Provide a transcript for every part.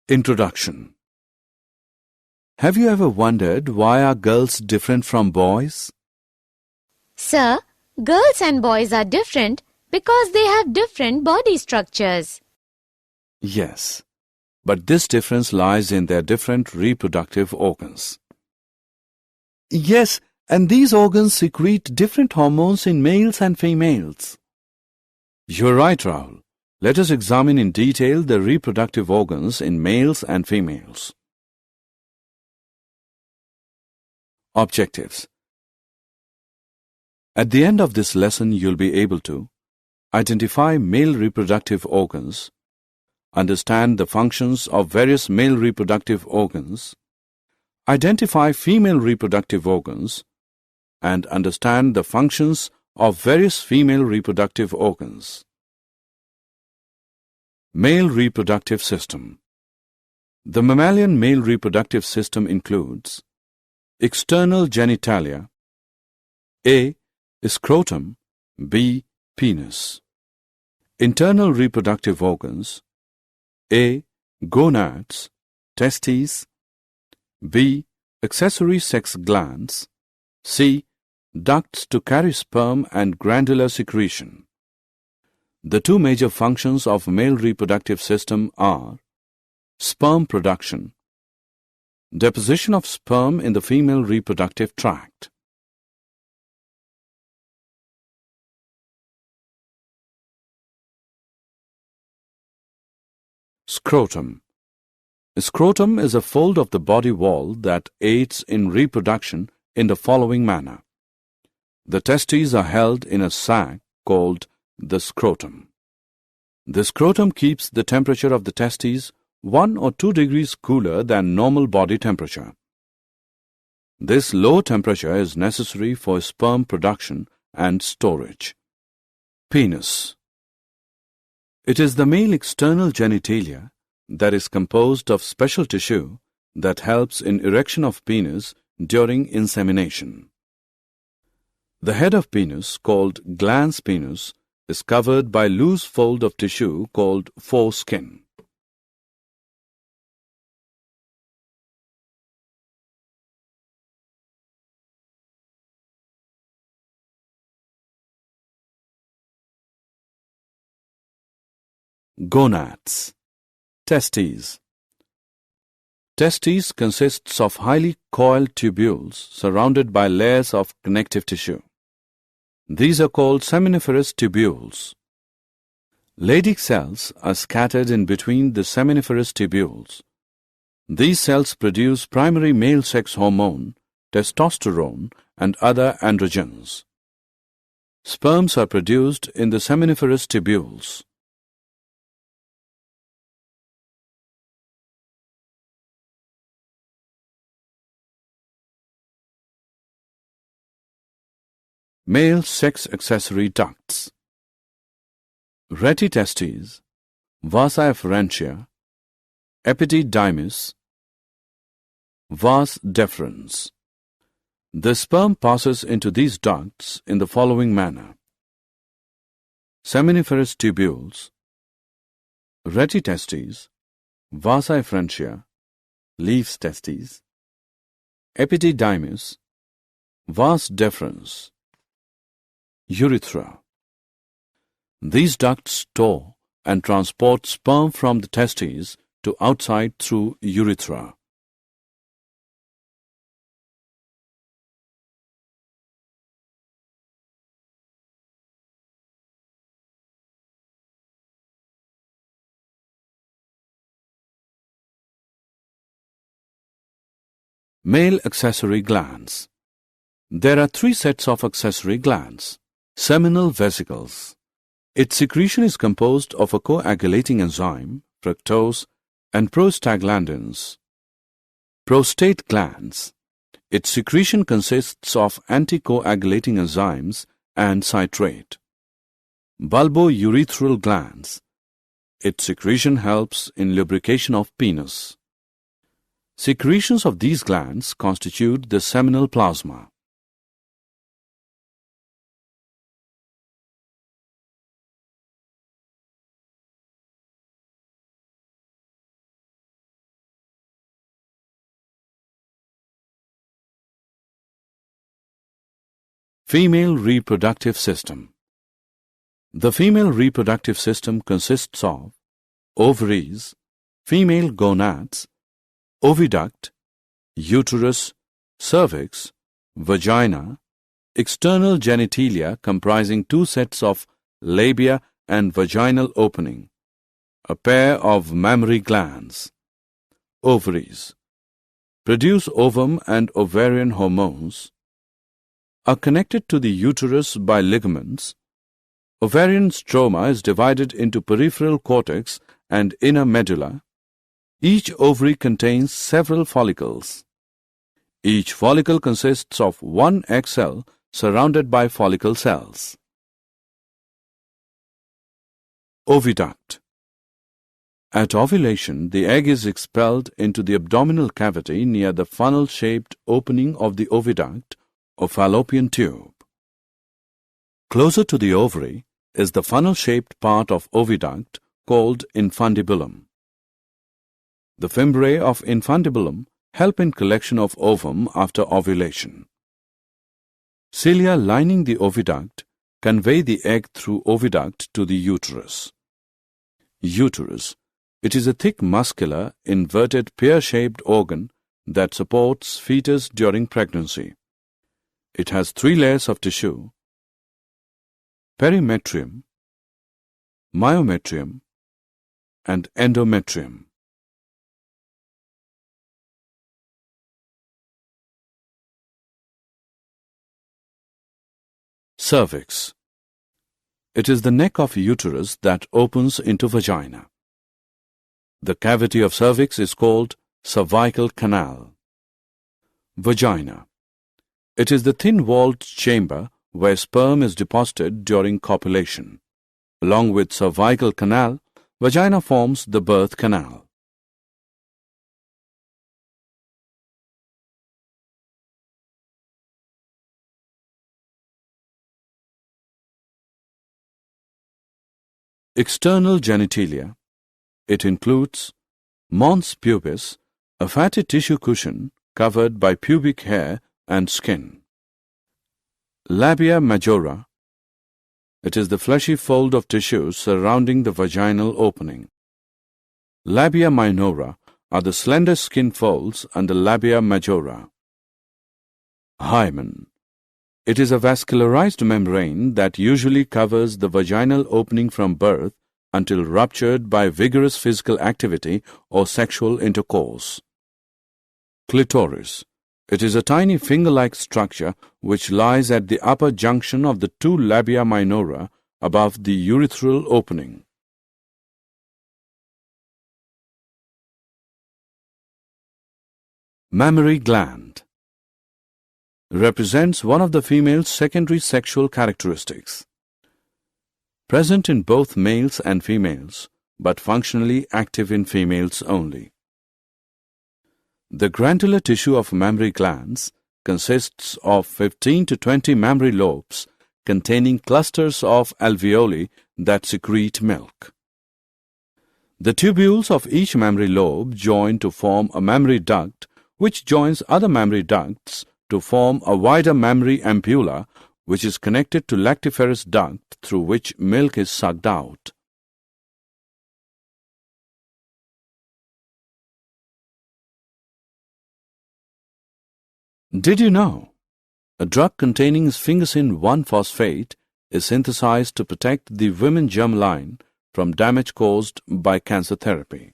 Introduction. Have you ever wondered why are girls different from boys? Sir, girls and boys are different because they have different body structures. Yes, but this difference lies in their different reproductive organs. Yes, and these organs secrete different hormones in males and females. You're right, Rahul. Let us examine in detail the reproductive organs in males and females. Objectives. At the end of this lesson, you'll be able to identify male reproductive organs, understand the functions of various male reproductive organs, identify female reproductive organs, and understand the functions of various female reproductive organs. Male reproductive system. The mammalian male reproductive system includes external genitalia, A. Scrotum, B. Penis. Internal reproductive organs, A. Gonads, testes, B. Accessory sex glands, C. Ducts to carry sperm and glandular secretion. The two major functions of male reproductive system are sperm production, deposition of sperm in the female reproductive tract. Scrotum. Scrotum is a fold of the body wall that aids in reproduction in the following manner. The testes are held in a sac called the scrotum. The scrotum keeps the temperature of the testes 1 or 2 degrees cooler than normal body temperature. This low temperature is necessary for sperm production and storage. Penis. It is the male external genitalia that is composed of special tissue that helps in erection of penis during insemination. The head of penis, called glans penis, is covered by loose fold of tissue called foreskin. Gonads. Testes. Testes consists of highly coiled tubules surrounded by layers of connective tissue. These are called seminiferous tubules. Leydig cells are scattered in between the seminiferous tubules. These cells produce primary male sex hormone, testosterone, and other androgens. Sperms are produced in the seminiferous tubules. Male sex accessory ducts. Retitestes, vasa efferentia, epididymis, vas deferens. The sperm passes into these ducts in the following manner: seminiferous tubules, retitestes, vasa efferentia, leaves testes, epididymis, vas deferens. Urethra. These ducts store and transport sperm from the testes to outside through urethra. Male accessory glands. There are 3 sets of accessory glands. Seminal vesicles. Its secretion is composed of a coagulating enzyme, fructose, and prostaglandins. Prostate glands. Its secretion consists of anticoagulating enzymes and citrate. Bulbourethral glands. Its secretion helps in lubrication of penis. Secretions of these glands constitute the seminal plasma. Female reproductive system. The female reproductive system consists of ovaries, female gonads, oviduct, uterus, cervix, vagina, external genitalia comprising two sets of labia and vaginal opening, a pair of mammary glands. Ovaries produce ovum and ovarian hormones, are connected to the uterus by ligaments. Ovarian stroma is divided into peripheral cortex and inner medulla. Each ovary contains several follicles. Each follicle consists of one egg cell surrounded by follicle cells. Oviduct. At ovulation, the egg is expelled into the abdominal cavity near the funnel-shaped opening of the oviduct or fallopian tube. Closer to the ovary is the funnel-shaped part of oviduct called infundibulum. The fimbriae of infundibulum help in collection of ovum after ovulation. Cilia lining the oviduct convey the egg through oviduct to the uterus. Uterus. It is a thick muscular, inverted pear-shaped organ that supports fetus during pregnancy. It has 3 layers of tissue: perimetrium, myometrium, and endometrium. Cervix. It is the neck of uterus that opens into vagina. The cavity of cervix is called cervical canal. Vagina. It is the thin-walled chamber where sperm is deposited during copulation. Along with cervical canal, vagina forms the birth canal. External genitalia. It includes mons pubis, a fatty tissue cushion covered by pubic hair and skin. Labia majora. It is the fleshy fold of tissue surrounding the vaginal opening. Labia minora are the slender skin folds under labia majora. Hymen. It is a vascularized membrane that usually covers the vaginal opening from birth until ruptured by vigorous physical activity or sexual intercourse. Clitoris. It is a tiny finger-like structure which lies at the upper junction of the 2 labia minora above the urethral opening. Mammary gland. Represents one of the female's secondary sexual characteristics. Present in both males and females, but functionally active in females only. The glandular tissue of mammary glands consists of 15 to 20 mammary lobes containing clusters of alveoli that secrete milk. The tubules of each mammary lobe join to form a mammary duct, which joins other mammary ducts to form a wider mammary ampulla, which is connected to lactiferous duct through which milk is sucked out. Did you know? A drug containing sphingosine 1-phosphate is synthesized to protect the women germline from damage caused by cancer therapy.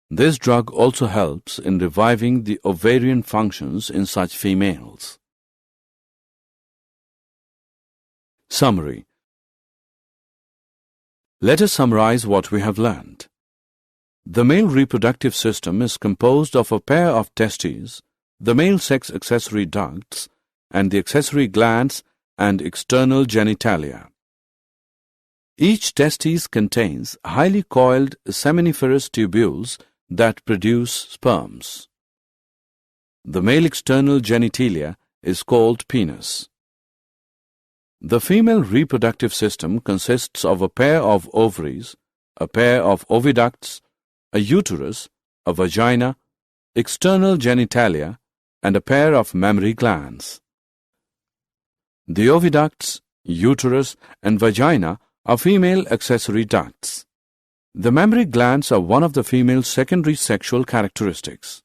This drug also helps in reviving the ovarian functions in such females. Summary. Let us summarize what we have learned. The male reproductive system is composed of a pair of testes, the male sex accessory ducts, and the accessory glands and external genitalia. Each testis contains highly coiled seminiferous tubules that produce sperms. The male external genitalia is called penis. The female reproductive system consists of a pair of ovaries, a pair of oviducts, a uterus, a vagina, external genitalia, and a pair of mammary glands. The oviducts, uterus, and vagina are female accessory ducts. The mammary glands are one of the female's secondary sexual characteristics.